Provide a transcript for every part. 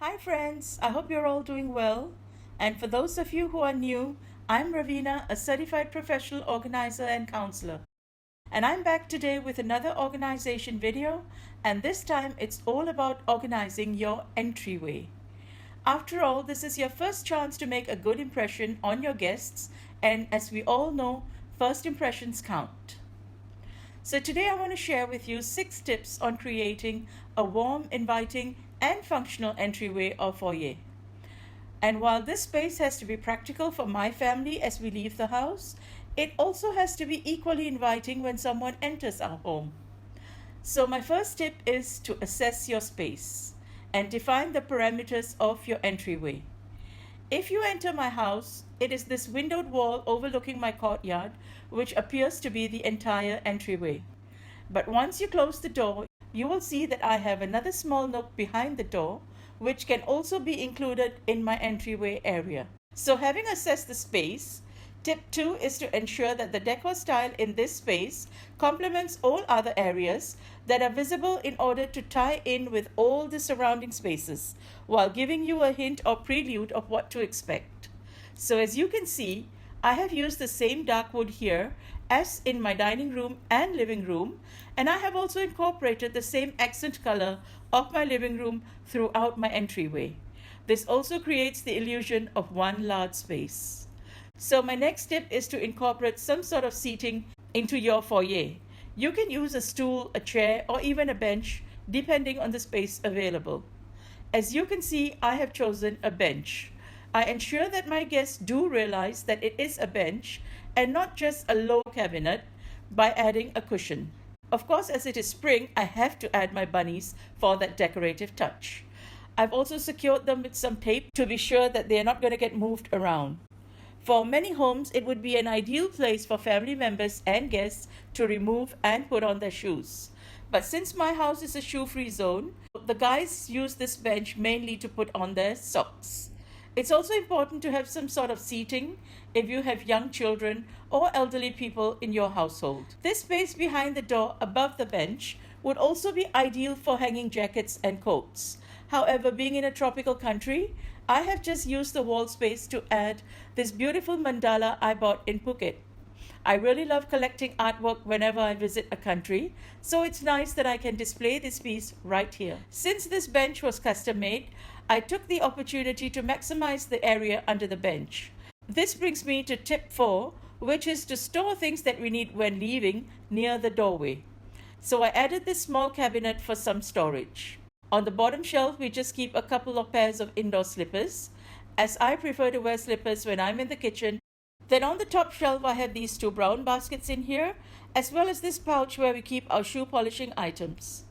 Hi friends, I hope you're all doing well. And for those of you who are new, I'm Ravina, a certified professional organizer and counselor. And I'm back today with another organization video, and this time it's all about organizing your entryway. After all, this is your first chance to make a good impression on your guests, and as we all know, first impressions count. So today I want to share with you 6 tips on creating a warm, inviting, and functional entryway or foyer. And while this space has to be practical for my family as we leave the house, it also has to be equally inviting when someone enters our home. So my first tip is to assess your space and define the parameters of your entryway. If you enter my house, it is this windowed wall overlooking my courtyard, which appears to be the entire entryway. But once you close the door, you will see that I have another small nook behind the door, which can also be included in my entryway area. So having assessed the space, tip 2 is to ensure that the decor style in this space complements all other areas that are visible in order to tie in with all the surrounding spaces, while giving you a hint or prelude of what to expect. So as you can see, I have used the same dark wood here as in my dining room and living room, and I have also incorporated the same accent color of my living room throughout my entryway. This also creates the illusion of one large space. So my next tip is to incorporate some sort of seating into your foyer. You can use a stool, a chair, or even a bench, depending on the space available. As you can see, I have chosen a bench. I ensure that my guests do realize that it is a bench and not just a low cabinet by adding a cushion. Of course, as it is spring, I have to add my bunnies for that decorative touch. I've also secured them with some tape to be sure that they're not going to get moved around. For many homes, it would be an ideal place for family members and guests to remove and put on their shoes. But since my house is a shoe-free zone, the guys use this bench mainly to put on their socks. It's also important to have some sort of seating if you have young children or elderly people in your household. This space behind the door above the bench would also be ideal for hanging jackets and coats. However, being in a tropical country, I have just used the wall space to add this beautiful mandala I bought in Phuket. I really love collecting artwork whenever I visit a country, so it's nice that I can display this piece right here. Since this bench was custom made, I took the opportunity to maximize the area under the bench. This brings me to tip 4, which is to store things that we need when leaving near the doorway. So I added this small cabinet for some storage. On the bottom shelf, we just keep a couple of pairs of indoor slippers, as I prefer to wear slippers when I'm in the kitchen. Then on the top shelf, I have these 2 brown baskets in here, as well as this pouch where we keep our shoe polishing items.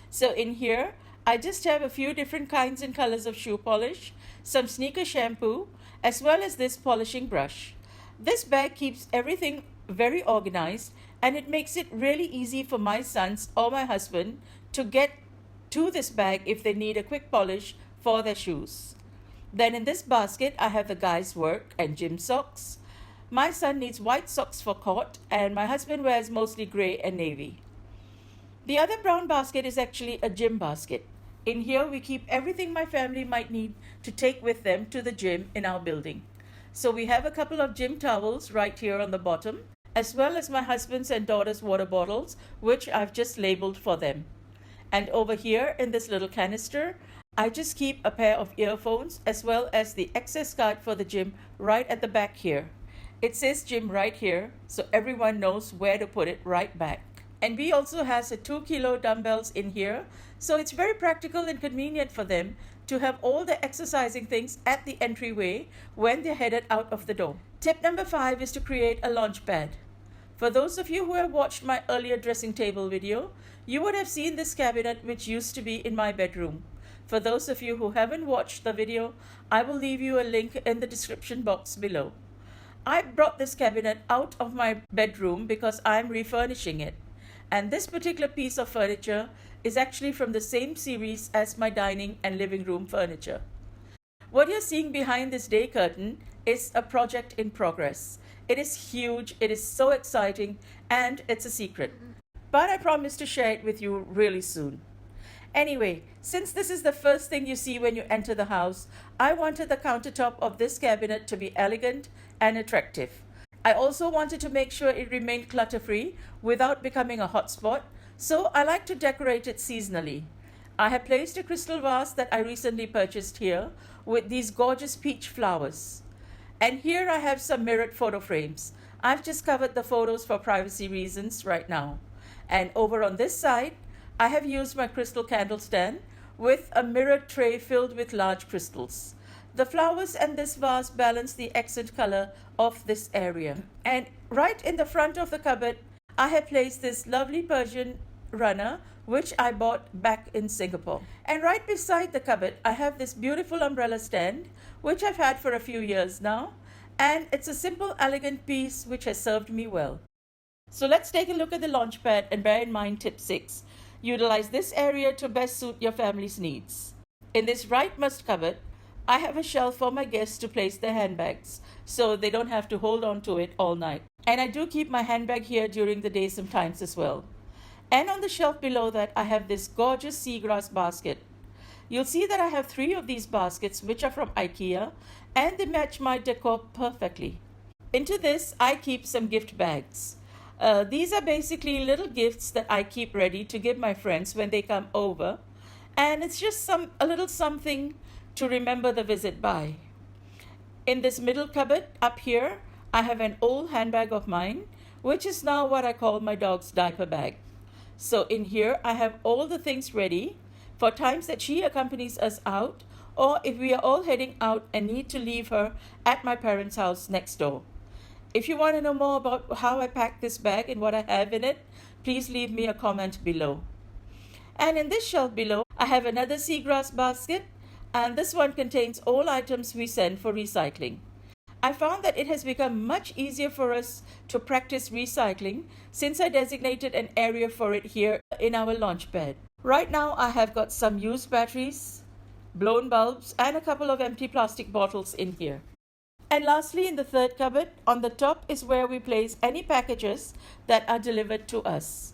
So in here, I just have a few different kinds and colors of shoe polish, some sneaker shampoo, as well as this polishing brush. This bag keeps everything very organized, and it makes it really easy for my sons or my husband to get to this bag if they need a quick polish for their shoes. Then in this basket, I have the guys' work and gym socks. My son needs white socks for court, and my husband wears mostly gray and navy. The other brown basket is actually a gym basket. In here, we keep everything my family might need to take with them to the gym in our building. So we have a couple of gym towels right here on the bottom, as well as my husband's and daughter's water bottles, which I've just labeled for them. And over here in this little canister, I just keep a pair of earphones as well as the access card for the gym right at the back here. It says gym right here, so everyone knows where to put it right back. And we also has a 2-kilo dumbbells in here, so it's very practical and convenient for them to have all the exercising things at the entryway when they're headed out of the door. Tip number 5 is to create a Launchpad. For those of you who have watched my earlier dressing table video, you would have seen this cabinet which used to be in my bedroom. For those of you who haven't watched the video, I will leave you a link in the description box below. I brought this cabinet out of my bedroom because I'm refurnishing it. And this particular piece of furniture is actually from the same series as my dining and living room furniture. What you're seeing behind this day curtain is a project in progress. It is huge, it is so exciting, and it's a secret. But I promise to share it with you really soon. Anyway, since this is the first thing you see when you enter the house, I wanted the countertop of this cabinet to be elegant and attractive. I also wanted to make sure it remained clutter-free without becoming a hotspot, so I like to decorate it seasonally. I have placed a crystal vase that I recently purchased here with these gorgeous peach flowers. And here I have some mirrored photo frames. I've just covered the photos for privacy reasons right now. And over on this side, I have used my crystal candle stand with a mirrored tray filled with large crystals. The flowers and this vase balance the accent color of this area. And right in the front of the cupboard, I have placed this lovely Persian runner, which I bought back in Singapore. And right beside the cupboard, I have this beautiful umbrella stand, which I've had for a few years now. And it's a simple, elegant piece which has served me well. So let's take a look at the Launchpad and bear in mind tip 6. Utilize this area to best suit your family's needs. In this rightmost cupboard, I have a shelf for my guests to place their handbags, so they don't have to hold on to it all night. And I do keep my handbag here during the day sometimes as well. And on the shelf below that, I have this gorgeous seagrass basket. You'll see that I have 3 of these baskets, which are from IKEA, and they match my decor perfectly. Into this, I keep some gift bags. These are basically little gifts that I keep ready to give my friends when they come over. And it's just a little something to remember the visit by. In this middle cupboard up here, I have an old handbag of mine, which is now what I call my dog's diaper bag. So in here, I have all the things ready for times that she accompanies us out, or if we are all heading out and need to leave her at my parents' house next door. If you want to know more about how I pack this bag and what I have in it, please leave me a comment below. And in this shelf below, I have another seagrass basket, and this one contains all items we send for recycling. I found that it has become much easier for us to practice recycling since I designated an area for it here in our Launchpad. Right now, I have got some used batteries, blown bulbs, and a couple of empty plastic bottles in here. And lastly, in the third cupboard, on the top is where we place any packages that are delivered to us.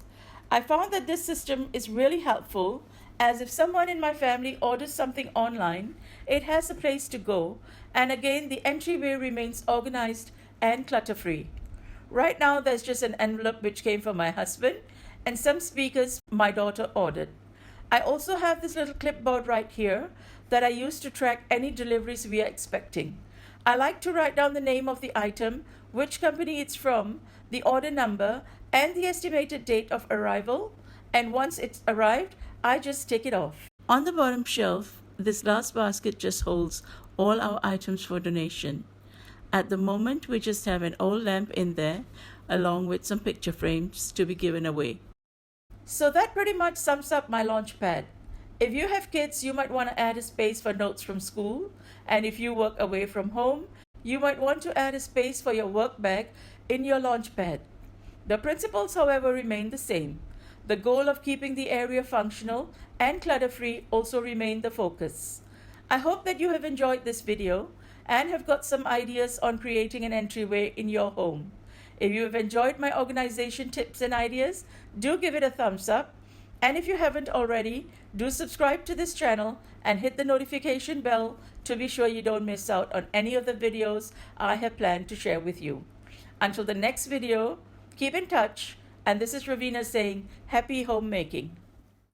I found that this system is really helpful, as if someone in my family orders something online, it has a place to go, and again, the entryway remains organized and clutter-free. Right now, there's just an envelope which came from my husband, and some speakers my daughter ordered. I also have this little clipboard right here that I use to track any deliveries we are expecting. I like to write down the name of the item, which company it's from, the order number, and the estimated date of arrival, and once it's arrived, I just take it off. On the bottom shelf, this last basket just holds all our items for donation. At the moment, we just have an old lamp in there, along with some picture frames to be given away. So that pretty much sums up my Launchpad. If you have kids, you might want to add a space for notes from school, and if you work away from home, you might want to add a space for your work bag in your Launchpad. The principles, however, remain the same. The goal of keeping the area functional and clutter-free also remain the focus. I hope that you have enjoyed this video and have got some ideas on creating an entryway in your home. If you have enjoyed my organization tips and ideas, do give it a thumbs up. And if you haven't already, do subscribe to this channel and hit the notification bell to be sure you don't miss out on any of the videos I have planned to share with you. Until the next video, keep in touch. And this is Ravina saying, happy homemaking.